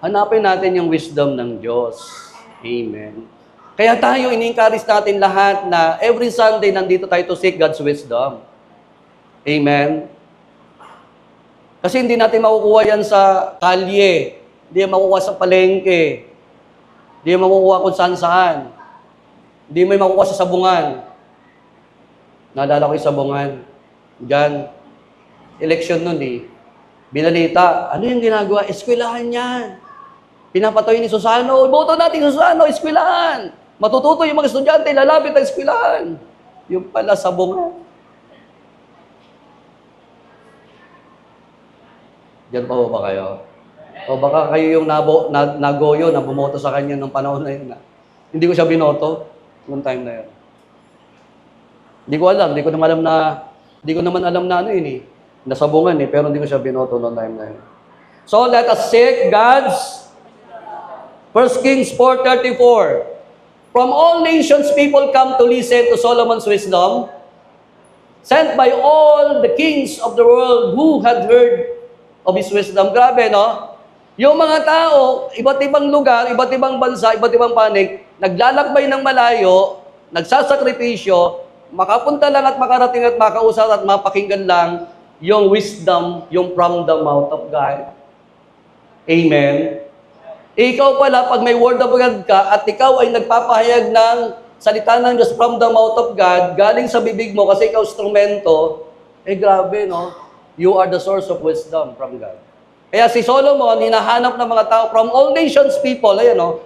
Hanapin natin yung wisdom ng Diyos. Amen. Kaya tayo, ini-encourage natin lahat na every Sunday nandito tayo to seek God's wisdom. Amen. Kasi hindi natin makukuha yan sa kalye. Hindi yan makukuha sa palengke. Hindi mo makukuha kung saan-saan. Hindi mo makukuha sa sabungan. Naalala ko yung sabungan. Diyan. Election nun eh. Binalita. Ano yung ginagawa? Eskwelahan yan. Pinapatoy ni Susano. Boto natin Susano, eskwelahan. Matututo yung mga estudyante, lalapit ang eskwelahan. Yung pala sabungan. Diyan pa ba kayo? O baka kayo yung nagoyo na bumoto sa kanya nung panahon na yun. Hindi ko siya binoto noong time na yun. Hindi ko naman alam na ano yun eh. Nasabungan eh, pero hindi ko siya binoto noong time na yun. So let us seek God's 1 Kings 4:34. From all nations people come to listen to Solomon's wisdom, sent by all the kings of the world who had heard of his wisdom. Grabe, no? Yung mga tao, iba't ibang lugar, iba't ibang bansa, iba't ibang panig, naglalakbay ng malayo, nagsasakripisyo, makapunta lang at makarating at makausap at mapakinggan lang yung wisdom, yung from the mouth of God. Amen. Ikaw pala, pag may word of God ka at ikaw ay nagpapahayag ng salita ng Diyos from the mouth of God, galing sa bibig mo kasi ikaw instrumento, grabe, no? You are the source of wisdom from God. Kaya si Solomon, hinahanap ng mga tao from all nations people,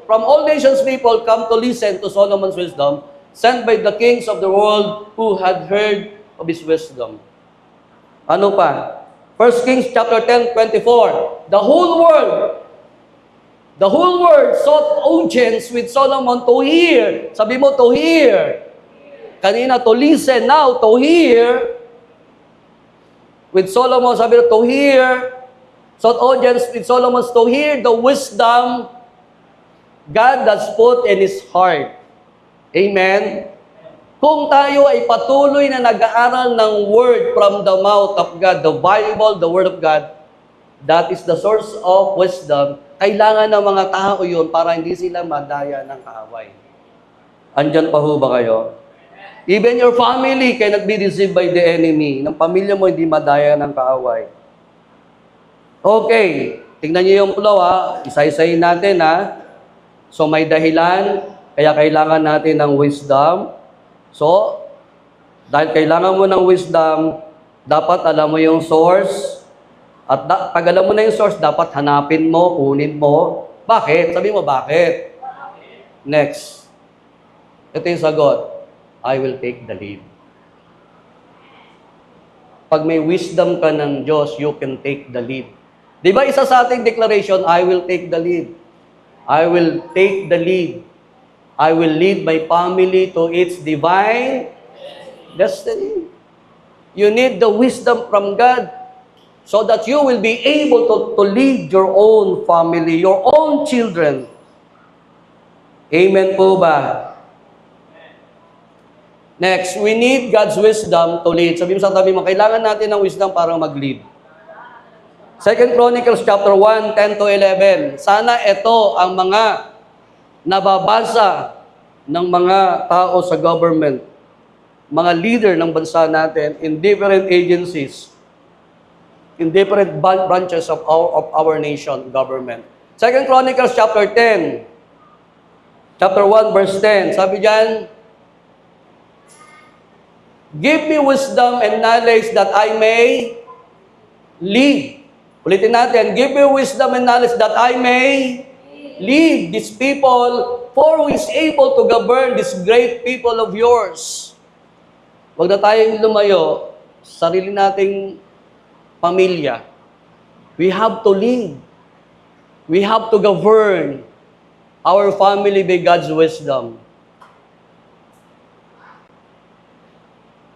from all nations people come to listen to Solomon's wisdom, sent by the kings of the world who had heard of his wisdom. Ano pa? 1 Kings chapter 10:24. The whole world sought audience with Solomon to hear. Sabi mo, to hear. Kanina, to listen. Now, to hear. With Solomon, sabi mo, to hear. Sought audience with Solomon to hear the wisdom God has put in his heart. Amen? Kung tayo ay patuloy na nag-aaral ng word from the mouth of God, the Bible, the Word of God, that is the source of wisdom, kailangan ng mga tao yun para hindi sila madaya ng kaaway. Andyan pa ho ba kayo? Even your family cannot be deceived by the enemy. Ng pamilya mo hindi madaya ng kaaway. Okay, tingnan niyo yung flow isa-isahin natin So may dahilan, kaya kailangan natin ng wisdom. So, dahil kailangan mo ng wisdom, dapat alam mo yung source. At pag alam mo na yung source, dapat hanapin mo, kunin mo. Bakit? Sabi mo, bakit? Next. Ito yung sagot. I will take the lead. Pag may wisdom ka ng Diyos, you can take the lead. Di ba isa sa ating declaration, I will take the lead. I will take the lead. I will lead my family to its divine destiny. You need the wisdom from God so that you will be able to lead your own family, your own children. Amen po ba? Next, we need God's wisdom to lead. Sabi mo sa tabi mo, kailangan natin ng wisdom para mag-lead. 2 Chronicles chapter 1, 10 to 11. Sana ito ang mga nababasa ng mga tao sa government, mga leader ng bansa natin in different agencies, in different branches of our nation government. 2 Chronicles chapter 10, chapter 1, verse 10. Sabi diyan, give me wisdom and knowledge that I may lead. Ulitin natin, give me wisdom and knowledge that I may lead these people, for who is able to govern this great people of yours. Huwag na tayong lumayo sa sarili nating pamilya. We have to lead. We have to govern. our family by God's wisdom.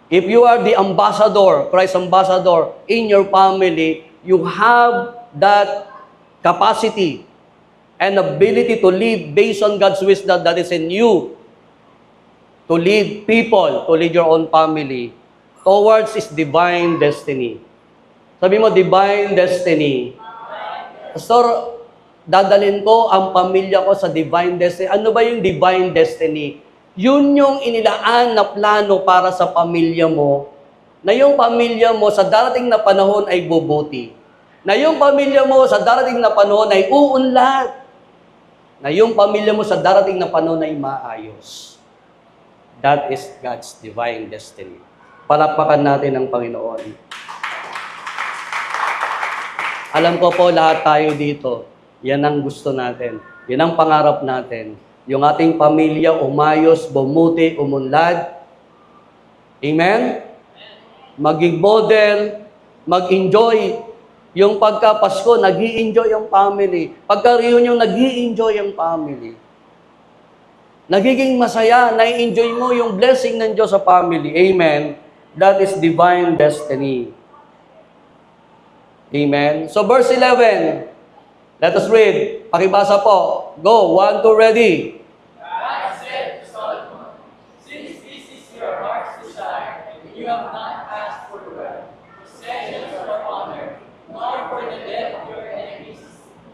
If you are the ambassador, Christ ambassador in your family, you have that capacity and ability to lead based on God's wisdom that is in you. To lead people, to lead your own family towards His divine destiny. Sabi mo, divine destiny. Pastor, dadalhin ko ang pamilya ko sa divine destiny. Ano ba yung divine destiny? Yun yung inilaan na plano para sa pamilya mo, na yung pamilya mo sa darating na panahon ay bubuti. Na yung pamilya mo sa darating na panahon ay uunlad. Na yung pamilya mo sa darating na panahon ay maayos. That is God's divine destiny. Palakpakan natin ang Panginoon. Alam ko po lahat tayo dito, yan ang gusto natin. Yan ang pangarap natin. Yung ating pamilya umayos, bumuti, umunlad. Amen? Maging model, mag-enjoy. Yung pagka-Pasko, nag-i-enjoy yung family. Pagka-reunion, nag-i-enjoy yung family. Nagiging masaya, na-enjoy mo yung blessing ng Diyos sa family. Amen? That is divine destiny. Amen? So verse 11, let us read. Pakibasa po. Go, 1, 2, ready. God said to Solomon, since this is your heart's desire, and you have not asked for wealth, possessions, or honor, nor for the death of your enemies,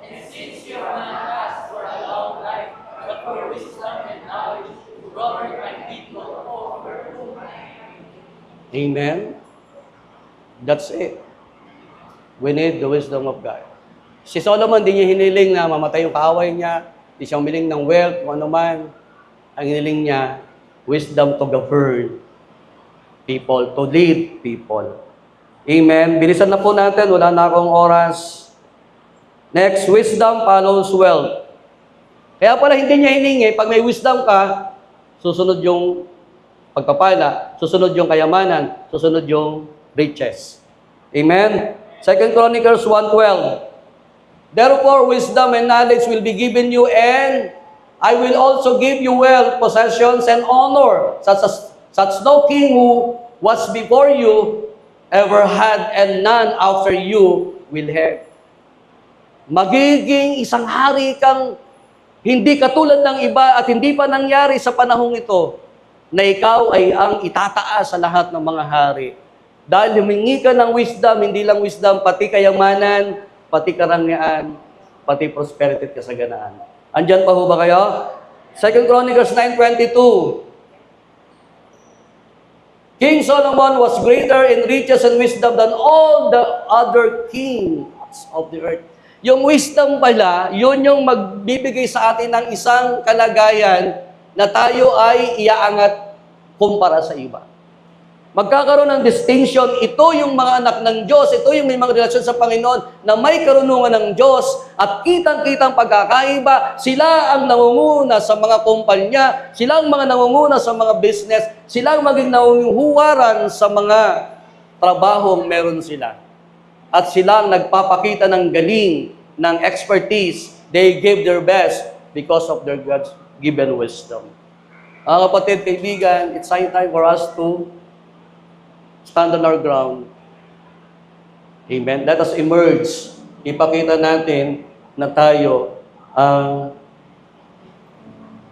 and since you have not asked for a long life, but for wisdom and knowledge to govern my people over whom I am. Amen? That's it. We need the wisdom of God. Si Solomon, di niya hiniling na mamatay yung kaaway niya. Di siya humiling ng wealth, kung ano man. Ang hiniling niya, wisdom to govern people, to lead people. Amen. Bilisan na po natin, wala na akong oras. Next, wisdom follows wealth. Kaya pala hindi niya hiningi, pag may wisdom ka, susunod yung pagpapala, susunod yung kayamanan, susunod yung riches. Amen? 2 Chronicles 1:12. Therefore, wisdom and knowledge will be given you, and I will also give you wealth, possessions, and honor, such no king who was before you ever had, and none after you will have. Magiging isang hari kang hindi katulad ng iba at hindi pa nangyari sa panahong ito, na ikaw ay ang itataas sa lahat ng mga hari. Dahil humingi ka ng wisdom, hindi lang wisdom, pati kayamanan, pati karangyaan, pati prosperity at kasaganaan. Andyan pa ho ba kayo? 2 Chronicles 9:22. King Solomon was greater in riches and wisdom than all the other kings of the earth. Yung wisdom pala, yun yung magbibigay sa atin ng isang kalagayan na tayo ay iaangat kumpara sa iba. Magkakaroon ng distinction, ito yung mga anak ng Diyos, ito yung may mga relasyon sa Panginoon na may karunungan ng Diyos at kitang-kitang pagkakaiba, sila ang nangunguna sa mga kumpanya, sila ang mga nangunguna sa mga business, sila ang maging nangunguhuwaran sa mga trabahong meron sila. At sila ang nagpapakita ng galing, ng expertise, they gave their best because of their God's given wisdom. Mga kapatid, kaibigan, it's high time for us to stand on our ground. Amen. Let us emerge. Ipakita natin na tayo ang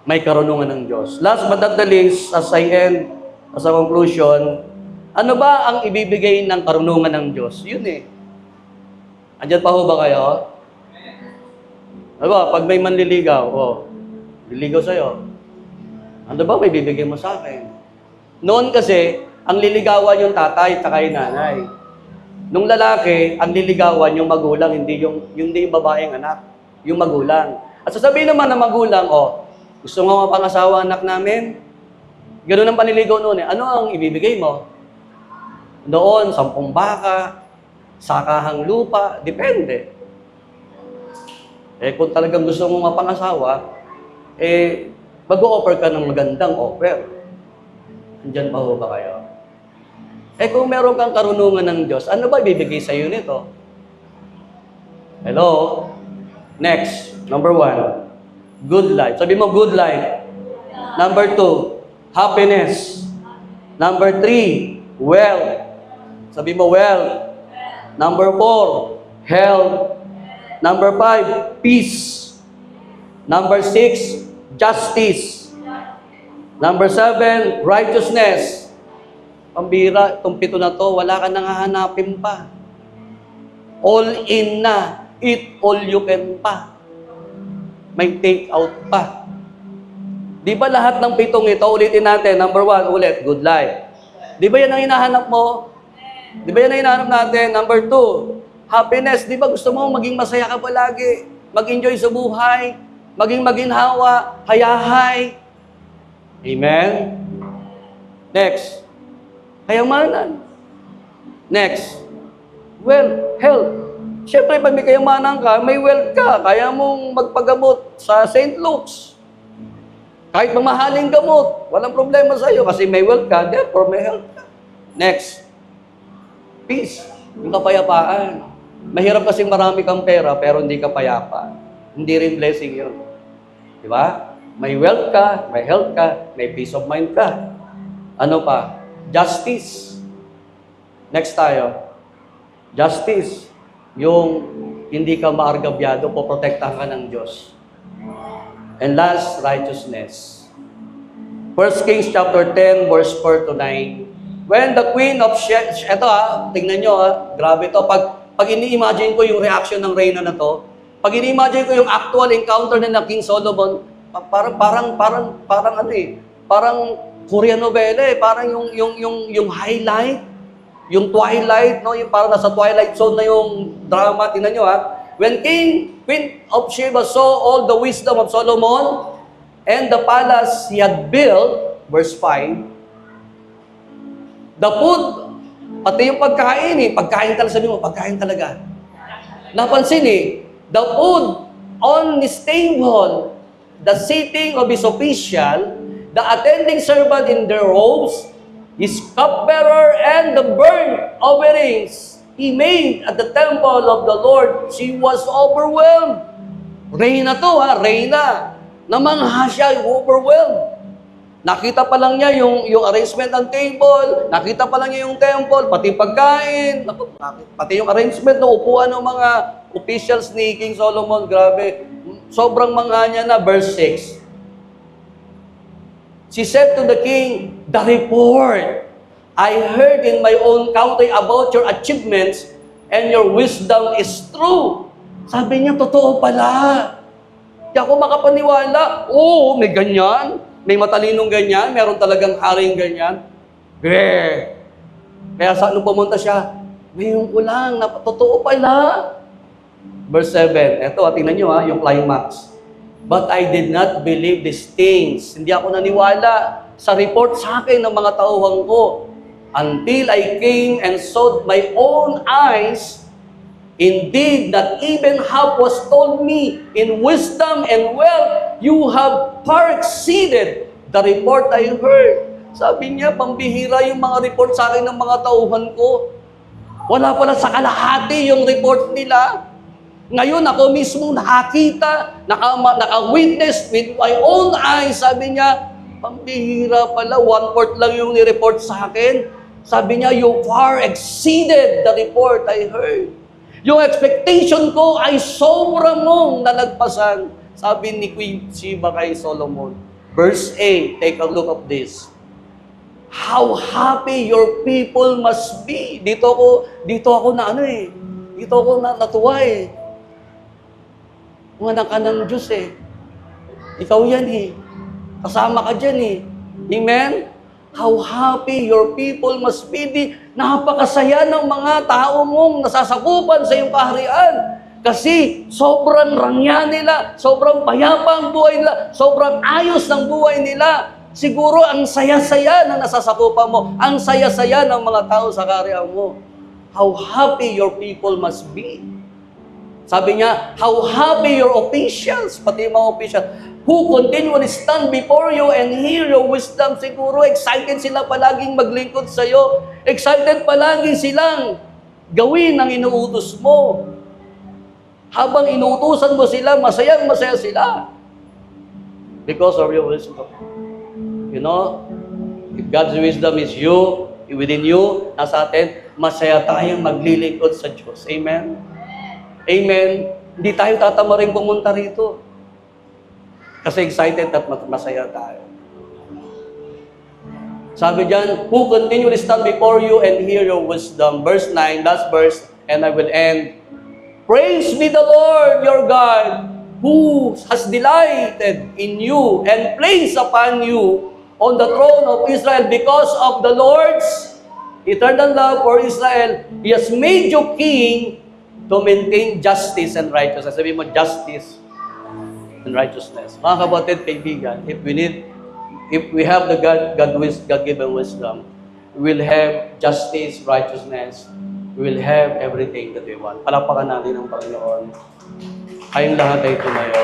may karunungan ng Diyos. Last but not the least, as I end, as a conclusion, ano ba ang ibibigay ng karunungan ng Diyos? Yun eh. Andyan pa ho ba kayo? Ano ba, pag may manliligaw, liligaw sa'yo. Ano ba may bibigay mo sa akin? Noon kasi, ang liligawan yung tatay at yung nanay. Nung lalaki, ang liligawan yung magulang, hindi yung babaeng anak, yung magulang. At sasabihin naman ng magulang, gusto mo mapangasawa anak namin? Ganun ang paniligaw noon eh. Ano ang ibibigay mo? Doon, 10 baka, sakahang lupa, depende. Kung talagang gusto mong mapangasawa, mag-o-offer ka ng magandang offer. Andyan pa ho ba kayo? Kung meron kang karunungan ng Diyos, ano ba ibibigay sa iyo nito? Hello? Next, number 1. Good life. Sabi mo, good life. Number 2, happiness. Number 3, wealth. Sabi mo, wealth. Number 4, health. Number 5, peace. Number 6, justice. Number 7, righteousness. Pambira, itong 7 na to, wala ka nang hahanapin pa. All in na. Eat all you can pa. May take out pa. Di ba lahat ng 7 ito, ulitin natin. Number 1, ulit, good life. Di ba yan ang hinahanap mo? Di ba yan ang hinahanap natin? Number 2, happiness. Di ba gusto mo maging masaya ka palagi? Mag-enjoy sa buhay? Maging maginhawa? Hayahay? Amen? Next, kayamanan. Next, well, health. Siyempre, pag may kayamanan ka, may wealth ka. Kaya mong magpagamot sa St. Luke's. Kahit mamahaling gamot, walang problema sa iyo kasi may wealth ka, therefore may health ka. Next, peace. Yung kapayapaan. Mahirap kasing marami kang pera pero hindi ka payapa. Hindi rin blessing yun. Di ba? May wealth ka, may health ka, may peace of mind ka. Ano pa? Justice. Next tayo. Justice. Yung hindi ka maargabyado, poprotektahan ka ng Diyos. And last, righteousness. 1 Kings chapter 10, verse 4 to 9. When the queen of eto tingnan nyo grabe to. Pag ini-imagine ko yung reaction ng reyna na to, pag ini-imagine ko yung actual encounter na King Solomon, parang ano parang Korean novela parang yung highlight, yung twilight, no, yung parang nasa twilight zone na yung drama. Tingnan nyo when Queen of Sheba saw all the wisdom of Solomon and the palace he had built, verse 5, the food, pati yung pagkain pagkain talaga, sabi mo, pagkain talaga. Napansin the food on his table, the sitting of his official, the attending servant in their robes, his cupbearer, and the burnt offerings he made at the temple of the Lord, she was overwhelmed. Reyna to reyna. Namangha siya, overwhelmed. Nakita pa lang niya yung arrangement ng table, nakita pa lang niya yung temple, pati pagkain, pati yung arrangement ng upuan ng mga officials ni King Solomon, grabe. Sobrang mangha niya na, verse 6. She said to the king, the report I heard in my own country about your achievements and your wisdom is true. Sabi niya, totoo pala. Di ako makapaniwala. Oo, may ganyan. May matalinong ganyan. Meron talagang haring ganyan. Kaya sa nung pumunta siya, ngayon ko lang, totoo pala. Verse 7. Ito, tingnan nyo yung climax. But I did not believe these things. Hindi ako naniwala sa report sa akin ng mga tauhan ko. Until I came and saw my own eyes, indeed, not even half was told me in wisdom and wealth, you have far exceeded the report I heard. Sabi niya, pambihira yung mga report sa akin ng mga tauhan ko. Wala pala sa kalahati yung report nila. Ngayon, ako mismo nakakita, naka-witness with my own eyes. Sabi niya, pambihira pala, 1/4 lang yung ni-report sa akin. Sabi niya, you far exceeded the report I heard. Yung expectation ko ay sobrang mong nalagpasan. Sabi ni Queen Sheba kay Solomon. Verse 8, take a look at this. How happy your people must be. Dito ako na dito ako natuwa Kung anak ka ng Diyos Ikaw yan Kasama ka dyan Amen? How happy your people must be. Napakasaya ng mga tao mong nasasakupan sa iyong kaharian. Kasi sobrang rangya nila, sobrang payapa ang buhay nila, sobrang ayos ng buhay nila. Siguro ang saya-saya na nasasakupan mo, ang saya-saya ng mga tao sa kaharian mo. How happy your people must be. Sabi niya, how happy your officials, pati yung mga officials, who continually stand before you and hear your wisdom. Siguro excited sila palaging maglingkod sa iyo. Excited palagi silang gawin ang inuutos mo. Habang inuutosan mo sila, masayang-masaya sila. Because of your wisdom. You know, if God's wisdom is you, within you, nasa atin, masaya tayong maglilingkod sa Diyos. Amen? Amen? Hindi tayo tatamaring pumunta rito. Kasi excited at masaya tayo. Sabi diyan, who continually stand before you and hear your wisdom. Verse 9, last verse, and I will end. Praise be the Lord your God, who has delighted in you and placed upon you on the throne of Israel because of the Lord's eternal love for Israel. He has made you king to maintain justice and righteousness. Sabi mo, justice and righteousness. Mga kapatid, kaibigan, if we have the God-given wisdom, we will have justice, righteousness, we will have everything that we want. Palapakan natin ang Panginoon. Kayong lahat ay tumayo.